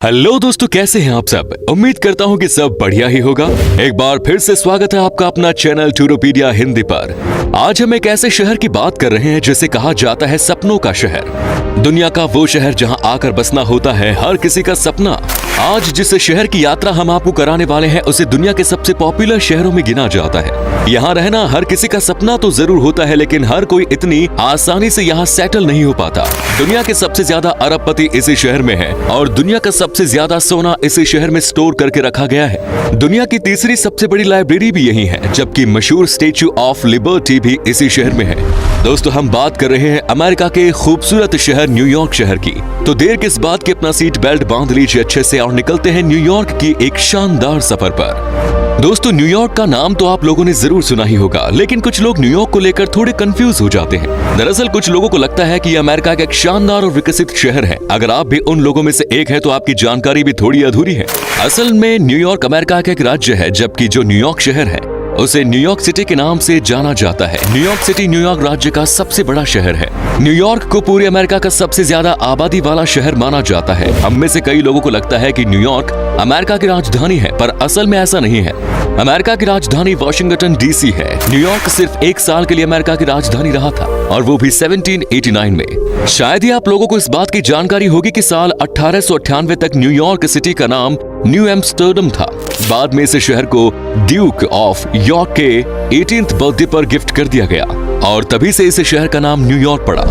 Hello दोस्तों, कैसे हैं आप सब। उम्मीद करता हूं कि सब बढ़िया ही होगा। एक बार फिर से स्वागत है आपका अपना चैनल टूरोपीडिया हिंदी पर। आज हम एक ऐसे शहर की बात कर रहे हैं जिसे कहा जाता है सपनों का शहर। दुनिया का वो शहर जहां आकर बसना होता है हर किसी का सपना। आज जिस शहर की यात्रा हम आपको कराने वाले हैं उसे दुनिया के सबसे पॉपुलर शहरों में गिना जाता है। यहाँ रहना हर किसी का सपना तो जरूर होता है, लेकिन हर कोई इतनी आसानी से यहाँ सेटल नहीं हो पाता। दुनिया के सबसे ज्यादा अरबपति इसी शहर में है और दुनिया का सबसे ज्यादा सोना इसी शहर में स्टोर करके रखा गया है। दुनिया की तीसरी सबसे बड़ी लाइब्रेरी भी यही है, जबकि मशहूर स्टेच्यू ऑफ लिबर्टी भी इसी शहर में है। दोस्तों, हम बात कर रहे हैं अमेरिका के खूबसूरत शहर न्यूयॉर्क शहर की। तो देर किस बात की, अपना सीट बेल्ट बांध लीजिए अच्छे से और निकलते हैं न्यूयॉर्क की एक शानदार सफर पर। दोस्तों, न्यूयॉर्क का नाम तो आप लोगों ने जरूर सुना ही होगा, लेकिन कुछ लोग न्यूयॉर्क को लेकर थोड़े कंफ्यूज हो जाते हैं। दरअसल कुछ लोगों को लगता है कि यह अमेरिका का एक शानदार और विकसित शहर है। अगर आप भी उन लोगों में से एक है तो आपकी जानकारी भी थोड़ी अधूरी है। असल में न्यूयॉर्क अमेरिका का एक राज्य है, जबकि जो न्यूयॉर्क शहर है उसे न्यूयॉर्क सिटी के नाम से जाना जाता है। न्यूयॉर्क सिटी न्यूयॉर्क राज्य का सबसे बड़ा शहर है। न्यूयॉर्क को पूरे अमेरिका का सबसे ज्यादा आबादी वाला शहर माना जाता है। हम में से कई लोगों को लगता है कि न्यूयॉर्क अमेरिका की राजधानी है, पर असल में ऐसा नहीं है। अमेरिका की राजधानी वाशिंगटन डीसी है। न्यूयॉर्क सिर्फ एक साल के लिए अमेरिका की राजधानी रहा था, और वो भी 1789 में। शायद ही आप लोगों को इस बात की जानकारी होगी कि साल 1898 तक न्यूयॉर्क सिटी का नाम न्यू एम्स्टर्डम था। बाद में इस शहर को ड्यूक ऑफ यॉर्क के 18th बर्थडे पर गिफ्ट कर दिया गया और तभी से इस शहर का नाम न्यूयॉर्क पड़ा।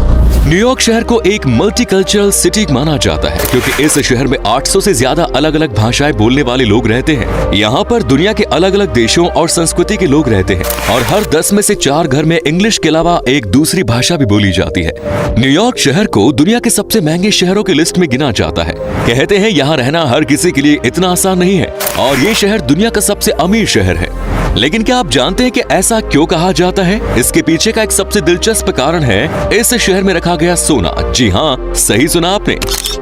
न्यूयॉर्क शहर को एक मल्टीकल्चरल सिटी माना जाता है, क्योंकि इस शहर में 800 से ज्यादा अलग अलग भाषाएं बोलने वाले लोग रहते हैं। यहाँ पर दुनिया के अलग अलग देशों और संस्कृति के लोग रहते हैं, और हर 10 में से 4 घर में इंग्लिश के अलावा एक दूसरी भाषा भी बोली जाती है। न्यूयॉर्क शहर को दुनिया के सबसे महंगे शहरों की लिस्ट में गिना जाता है। कहते हैं यहाँ रहना हर किसी के लिए इतना आसान नहीं है, और ये शहर दुनिया का सबसे अमीर शहर है। लेकिन क्या आप जानते हैं कि ऐसा क्यों कहा जाता है? इसके पीछे का एक सबसे दिलचस्प कारण है इस शहर में रखा गया सोना। जी हाँ, सही सुना आपने।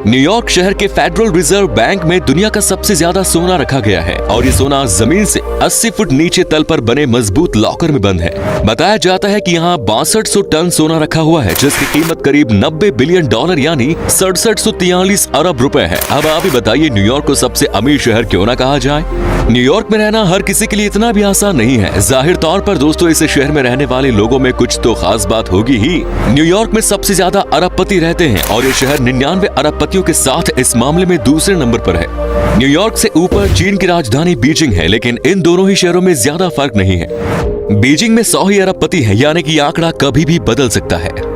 न्यूयॉर्क शहर के फेडरल रिजर्व बैंक में दुनिया का सबसे ज्यादा सोना रखा गया है, और ये सोना जमीन से 80 फुट नीचे तल पर बने मजबूत लॉकर में बंद है। बताया जाता है कि यहाँ 6200 टन सोना रखा हुआ है, जिसकी कीमत करीब $90 बिलियन यानी 6743 अरब रुपए है। अब आप ही बताइए, न्यूयॉर्क को सबसे अमीर शहर क्यों ना कहा जाए? न्यूयॉर्क में रहना हर किसी के लिए इतना भी आसान नहीं है। जाहिर तौर पर दोस्तों, इस शहर में रहने वाले लोगों में कुछ तो खास बात होगी ही। न्यूयॉर्क में सबसे ज्यादा अरबपति रहते हैं, और ये शहर 99 अरबपतियों के साथ इस मामले में दूसरे नंबर पर है। न्यूयॉर्क से ऊपर चीन की राजधानी बीजिंग है, लेकिन इन दोनों ही शहरों में ज्यादा फर्क नहीं है। बीजिंग में 100 ही अरबपति है, यानी कि आंकड़ा कभी भी बदल सकता है।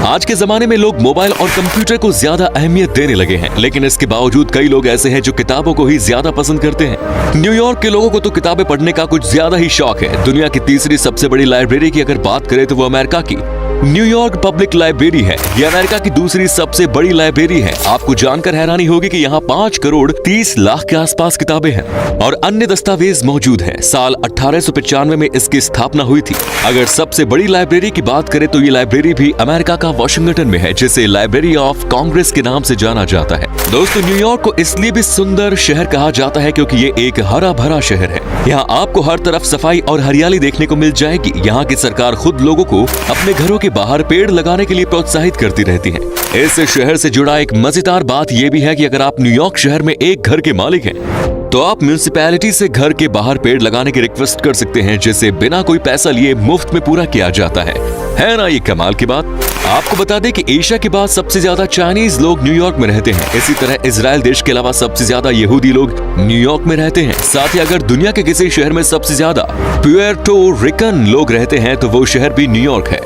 आज के जमाने में लोग मोबाइल और कंप्यूटर को ज्यादा अहमियत देने लगे हैं, लेकिन इसके बावजूद कई लोग ऐसे हैं जो किताबों को ही ज्यादा पसंद करते हैं। न्यूयॉर्क के लोगों को तो किताबें पढ़ने का कुछ ज्यादा ही शौक है। दुनिया की तीसरी सबसे बड़ी लाइब्रेरी की अगर बात करें तो वो अमेरिका की न्यूयॉर्क पब्लिक लाइब्रेरी है। यह अमेरिका की दूसरी सबसे बड़ी लाइब्रेरी है। आपको जानकर हैरानी होगी कि यहाँ 5 करोड़ 30 लाख के आसपास किताबें हैं और अन्य दस्तावेज मौजूद हैं। साल 1895 में इसकी स्थापना हुई थी। अगर सबसे बड़ी लाइब्रेरी की बात करें तो ये लाइब्रेरी भी अमेरिका का वाशिंगटन में है, जिसे लाइब्रेरी ऑफ कांग्रेस के नाम से जाना जाता है। दोस्तों, न्यूयॉर्क को इसलिए भी सुंदर शहर कहा जाता है क्योंकि ये एक हरा भरा शहर है। यहाँ आपको हर तरफ सफाई और हरियाली देखने को मिल जाएगी। यहाँ की सरकार खुद लोगों को अपने घरों के बाहर पेड़ लगाने के लिए प्रोत्साहित करती रहती है। इस शहर से जुड़ा एक मजेदार बात यह भी है कि अगर आप न्यूयॉर्क शहर में एक घर के मालिक हैं तो आप म्युनिसिपैलिटी से घर के बाहर पेड़ लगाने की रिक्वेस्ट कर सकते हैं, जिसे बिना कोई पैसा लिए मुफ्त में पूरा किया जाता है ना ये कमाल की बात। आपको बता दें कि एशिया के बाद सबसे ज्यादा चाइनीज लोग न्यूयॉर्क में रहते हैं। इसी तरह इजराइल देश के अलावा सबसे ज्यादा यहूदी लोग न्यूयॉर्क में रहते हैं। साथ ही अगर दुनिया के किसी शहर में सबसे ज्यादा प्यूर्टो रिकन लोग रहते हैं तो वो शहर भी न्यूयॉर्क है।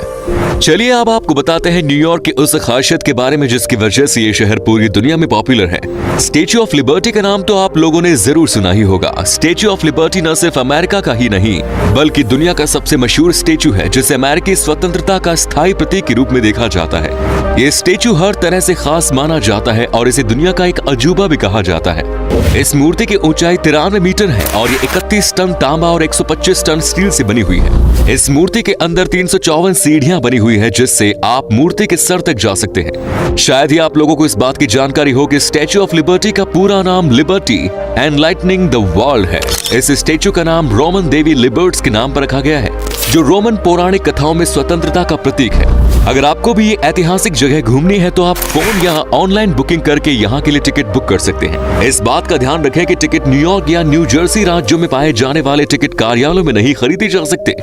चलिए अब आपको बताते हैं न्यूयॉर्क की उस खासियत के बारे में जिसकी वजह से ये शहर पूरी दुनिया में पॉपुलर है। स्टेच्यू ऑफ लिबर्टी का नाम तो आप लोगों ने जरूर सुना ही होगा। स्टेच्यू ऑफ लिबर्टी न सिर्फ अमेरिका का ही नहीं बल्कि दुनिया का सबसे मशहूर स्टेच्यू है, जिसे अमेरिकी स्वतंत्रता का स्थायी प्रतीक के रूप में देखा जाता है। ये स्टेच्यू हर तरह से खास माना जाता है और इसे दुनिया का एक अजूबा भी कहा जाता है। इस मूर्ति की ऊंचाई 93 मीटर है और ये 31 टन तांबा और 125 टन स्टील से बनी हुई है। इस मूर्ति के अंदर 354 सीढ़ियां बनी हुई है, जिससे आप मूर्ति के सर तक जा सकते हैं। शायद ही आप लोगों को इस बात की जानकारी हो कि स्टैच्यू ऑफ लिबर्टी का पूरा नाम लिबर्टी एनलाइटनिंग द वर्ल्ड है। इस स्टैच्यू का नाम रोमन देवी लिबर्ट्स के नाम पर रखा गया है, जो रोमन पौराणिक कथाओं में स्वतंत्रता का प्रतीक है। अगर आपको भी ये ऐतिहासिक जगह घूमनी है तो आप फोन या ऑनलाइन बुकिंग करके यहाँ के लिए टिकट बुक कर सकते हैं। इस बात का ध्यान रखें कि टिकट न्यूयॉर्क या न्यू जर्सी राज्यों में पाए जाने वाले टिकट कार्यालयों में नहीं खरीदे जा सकते,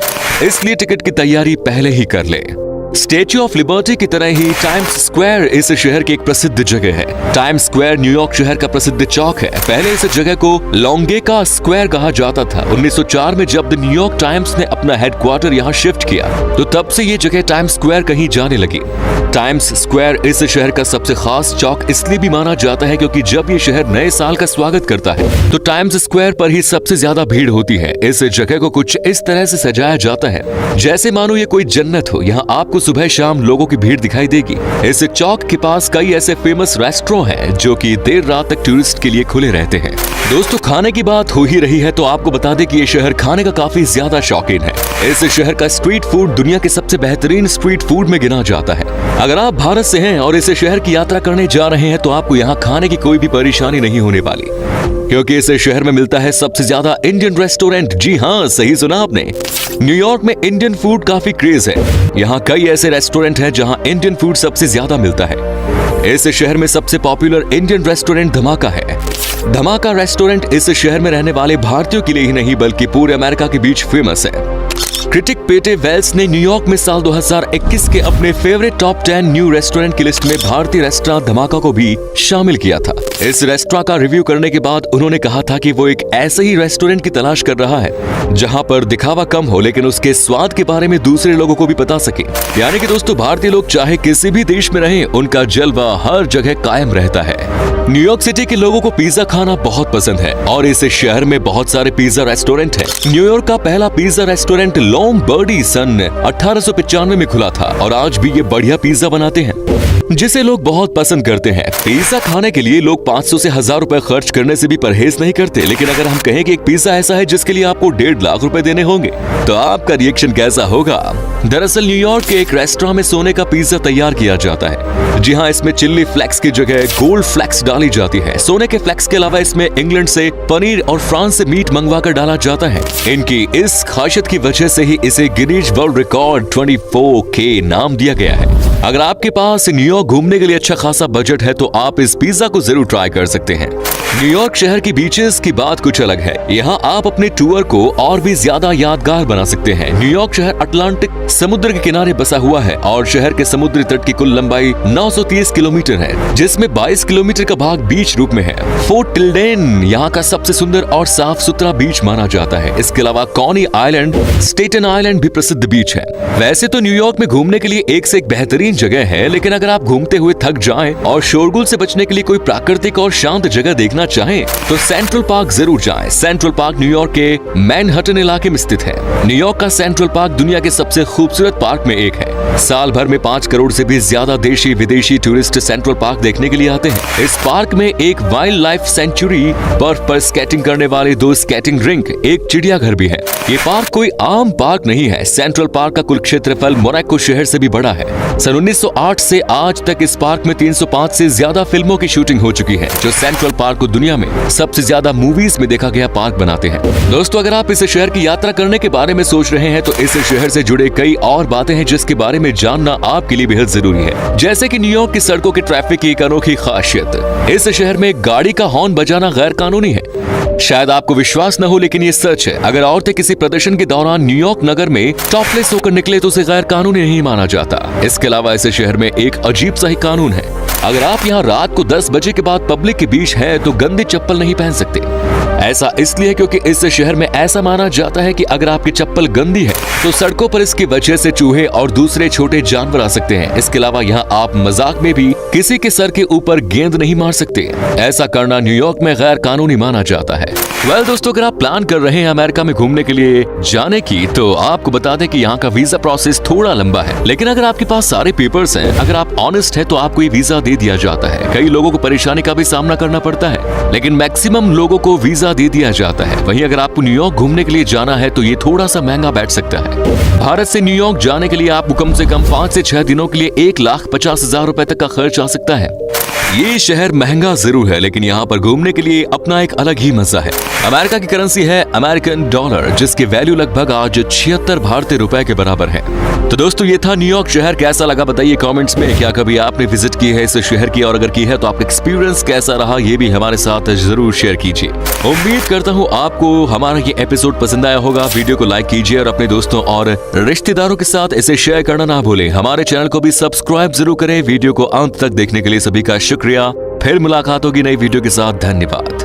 इसलिए टिकट की तैयारी पहले ही कर लें। स्टैच्यू ऑफ लिबर्टी की तरह ही टाइम्स स्क्वायर इस शहर की एक प्रसिद्ध जगह है। टाइम्स स्क्वायर न्यूयॉर्क शहर का प्रसिद्ध चौक है। पहले इस जगह को लॉन्गेका स्क्वायर कहा जाता था। 1904 में जब द न्यूयॉर्क टाइम्स ने अपना हेडक्वार्टर यहाँ शिफ्ट किया तो तब से ये जगह टाइम्स स्क्वायर कहीं जाने लगी। टाइम्स स्क्वायर इस शहर का सबसे खास चौक इसलिए भी माना जाता है क्योंकि जब ये शहर नए साल का स्वागत करता है तो टाइम्स स्क्वायर पर ही सबसे ज्यादा भीड़ होती है। इस जगह को कुछ इस तरह से सजाया जाता है जैसे मानो ये कोई जन्नत हो। यहाँ आपको सुबह शाम लोगों की भीड़ दिखाई देगी। इस चौक के पास कई ऐसे फेमस रेस्टोरेंट हैं जो कि देर रात तक टूरिस्ट के लिए खुले रहते हैं। दोस्तों, खाने की बात हो ही रही है तो आपको बता दें कि ये शहर खाने का काफी ज्यादा शौकीन है। इस शहर का स्ट्रीट फूड दुनिया के सबसे बेहतरीन स्ट्रीट फूड में गिना जाता है। अगर आप भारत से हैं और इस शहर की यात्रा करने जा रहे हैं तो आपको यहाँ खाने की कोई भी परेशानी नहीं होने वाली, क्योंकि इस शहर में मिलता है सबसे ज्यादा इंडियन रेस्टोरेंट। जी हाँ, सही सुना आपने। न्यूयॉर्क में इंडियन फूड काफी क्रेज है। यहाँ कई ऐसे रेस्टोरेंट हैं जहाँ इंडियन फूड सबसे ज्यादा मिलता है। इस शहर में सबसे पॉपुलर इंडियन रेस्टोरेंट धमाका है। धमाका रेस्टोरेंट इस शहर में रहने वाले भारतीयों के लिए ही नहीं बल्कि पूरे अमेरिका के बीच फेमस है। क्रिटिक पेटे वेल्स ने न्यूयॉर्क में साल 2021 के अपने फेवरेट टॉप 10 न्यू रेस्टोरेंट की लिस्ट में भारतीय रेस्टोरेंट धमाका को भी शामिल किया था। इस रेस्टोरेंट का रिव्यू करने के बाद उन्होंने कहा था कि वो एक ऐसे ही रेस्टोरेंट की तलाश कर रहा है जहां पर दिखावा कम हो लेकिन उसके स्वाद के बारे में दूसरे लोगों को भी बता सके। यानी कि दोस्तों, भारतीय लोग चाहे किसी भी देश में रहें, उनका जलवा हर जगह कायम रहता है। न्यूयॉर्क सिटी के लोगों को पिज्जा खाना बहुत पसंद है और इस शहर में बहुत सारे पिज्जा रेस्टोरेंट हैं। न्यूयॉर्क का पहला पिज्जा रेस्टोरेंट लोमबर्डी सन 1895 में खुला था और आज भी ये बढ़िया पिज्जा बनाते हैं जिसे लोग बहुत पसंद करते हैं। पिज्जा खाने के लिए लोग 500 से 1000 रुपए खर्च करने से भी परहेज नहीं करते, लेकिन अगर हम कहें कि एक पिज्जा ऐसा है जिसके लिए आपको 1.5 लाख रुपए देने होंगे तो आपका रिएक्शन कैसा होगा? दरअसल न्यूयॉर्क के एक रेस्टोरेंट में सोने का पिज्जा तैयार किया जाता है। जी हाँ, इसमें चिल्ली फ्लेक्स की जगह गोल्ड फ्लेक्स डाली जाती है। सोने के फ्लेक्स के अलावा इसमें इंग्लैंड से पनीर और फ्रांस से मीट मंगवाकर डाला जाता है। इनकी इस खासियत की वजह से ही इसे गिनीज वर्ल्ड रिकॉर्ड 24K नाम दिया गया है। अगर आपके पास न्यूयॉर्क घूमने के लिए अच्छा खासा बजट है तो आप इस पिज्जा को जरूर ट्राई कर सकते हैं। न्यूयॉर्क शहर की बीचेस की बात कुछ अलग है। यहाँ आप अपने टूर को और भी ज्यादा यादगार बना सकते हैं। न्यूयॉर्क शहर अटलांटिक समुद्र के किनारे बसा हुआ है और शहर के समुद्री तट की कुल लंबाई 930 किलोमीटर है, जिसमें 22 किलोमीटर का भाग बीच रूप में है। फोर्ट टिल्डेन यहाँ का सबसे सुंदर और साफ सुथरा बीच माना जाता है। इसके अलावा कॉनी आइलैंड, स्टेटन आइलैंड भी प्रसिद्ध बीच है। वैसे तो न्यूयॉर्क में घूमने के लिए एक से एक बेहतरीन जगह है, लेकिन अगर आप घूमते हुए थक जाएं और शोरगुल से बचने के लिए कोई प्राकृतिक और शांत जगह देखना चाहें तो सेंट्रल पार्क जरूर जाएं। सेंट्रल पार्क न्यूयॉर्क के मैनहट्टन इलाके में स्थित है। न्यूयॉर्क का सेंट्रल पार्क दुनिया के सबसे खूबसूरत पार्क में एक है। साल भर में 5 करोड़ से भी ज्यादा देशी विदेशी टूरिस्ट सेंट्रल पार्क देखने के लिए आते हैं। इस पार्क में एक वाइल्ड लाइफ सेंचुरी, बर्फ पर स्केटिंग करने वाले 2 स्केटिंग रिंक, एक चिड़ियाघर भी है। ये पार्क कोई आम पार्क नहीं है। सेंट्रल पार्क का कुल क्षेत्रफल मोनाको शहर से भी बड़ा है। सन 1908 से आज तक इस पार्क में 305 से ज्यादा फिल्मों की शूटिंग हो चुकी है, जो सेंट्रल पार्क को दुनिया में सबसे ज्यादा मूवीज में देखा गया पार्क बनाते हैं। दोस्तों, अगर आप इस शहर की यात्रा करने के बारे में सोच रहे हैं तो इस शहर से जुड़े कई और बातें हैं जिसके बारे में जानना आपके लिए बेहद जरूरी है। जैसे कि न्यूयॉर्क की सड़कों के ट्रैफिक की एक अनोखी खासियत। इस शहर में गाड़ी का हॉर्न बजाना गैर कानूनी है। शायद आपको विश्वास न हो, लेकिन ये सच है। अगर औरतें किसी प्रदर्शन के दौरान न्यूयॉर्क नगर में टॉपलेस होकर निकले तो उसे गैर कानूनी नहीं माना जाता। इसके अलावा इस शहर में एक अजीब सा ही कानून है। अगर आप यहाँ रात को 10 बजे के बाद पब्लिक के बीच हैं तो गंदी चप्पल नहीं पहन सकते। ऐसा इसलिए क्योंकि इस शहर में ऐसा माना जाता है कि अगर आपकी चप्पल गंदी है तो सड़कों पर इसकी वजह से चूहे और दूसरे छोटे जानवर आ सकते हैं। इसके अलावा यहाँ आप मजाक में भी किसी के सर के ऊपर गेंद नहीं मार सकते। ऐसा करना न्यूयॉर्क में गैर कानूनी माना जाता है। वेल दोस्तों, अगर आप प्लान कर रहे हैं अमेरिका में घूमने के लिए जाने की तो आपको बता दें कि यहाँ का वीजा प्रोसेस थोड़ा लंबा है, लेकिन अगर आपके पास सारे पेपर्स हैं, अगर आप ऑनेस्ट है तो आपको ये वीजा दे दिया जाता है। कई लोगों को परेशानी का भी सामना करना पड़ता है, लेकिन मैक्सिमम लोगों को वीजा दे दिया जाता है। वहीं अगर आपको न्यूयॉर्क घूमने के लिए जाना है तो ये थोड़ा सा महंगा बैठ सकता है। भारत से न्यूयॉर्क जाने के लिए आपको कम से कम 5 से 6 दिनों के लिए 1,50,000 रुपए तक का खर्च आ सकता है। ये शहर महंगा जरूर है, लेकिन यहाँ पर घूमने के लिए अपना एक अलग ही मजा है। अमेरिका की करेंसी है अमेरिकन डॉलर, जिसकी वैल्यू लगभग आज 76 भारतीय रुपए के बराबर है। तो दोस्तों, ये था न्यूयॉर्क शहर। कैसा लगा बताइए कमेंट्स में। क्या कभी आपने विजिट की है इस शहर की, और अगर की है तो आपका एक्सपीरियंस कैसा रहा, ये भी हमारे साथ जरूर शेयर कीजिए। उम्मीद करता हूँ आपको हमारा ये एपिसोड पसंद आया होगा। वीडियो को लाइक कीजिए और अपने दोस्तों और रिश्तेदारों के साथ इसे शेयर करना ना भूलें। हमारे चैनल को भी सब्सक्राइब जरूर करें। वीडियो को अंत तक देखने के लिए सभी का शुक्रिया। फिर मुलाकात होगी नई वीडियो के साथ। धन्यवाद।